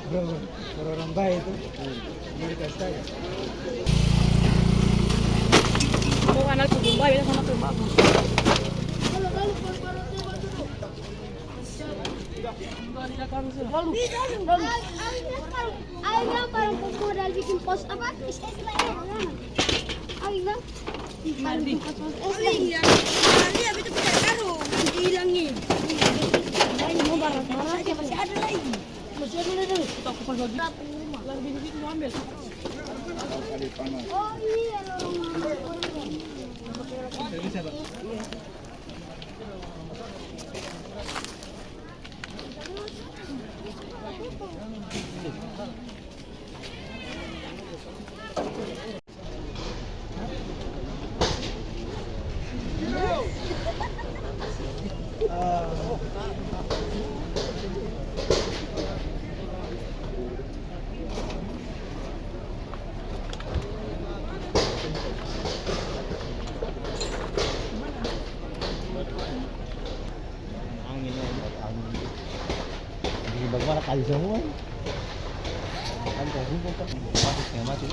Bro, orang baik itu mereka saya. Ako anak ko Bombay, wala sama ko bago. Ayah parang pemodal bikin pos apa? Ayah parang bikin pos ya. Nanti habis itu punya karung dihilangin. Ini mau barang-barang aja masih ada lagi. Masih ada lagi. Tak ko pag lagi bibig mo ambil. Oh iya. Bagaimana kali semua? Kan kau rumput kan mati.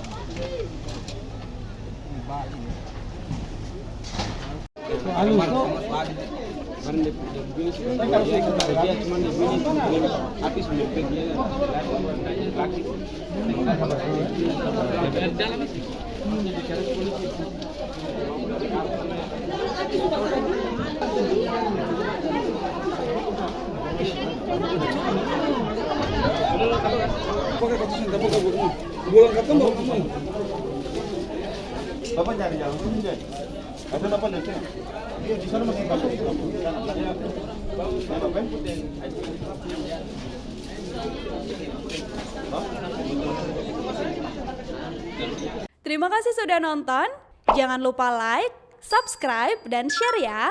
Bapak nyari jalan sini deh. Ada apa nanti? Iya di sana masih kapal. Bapak putih. Terima kasih sudah nonton. Jangan lupa like, subscribe, dan share ya.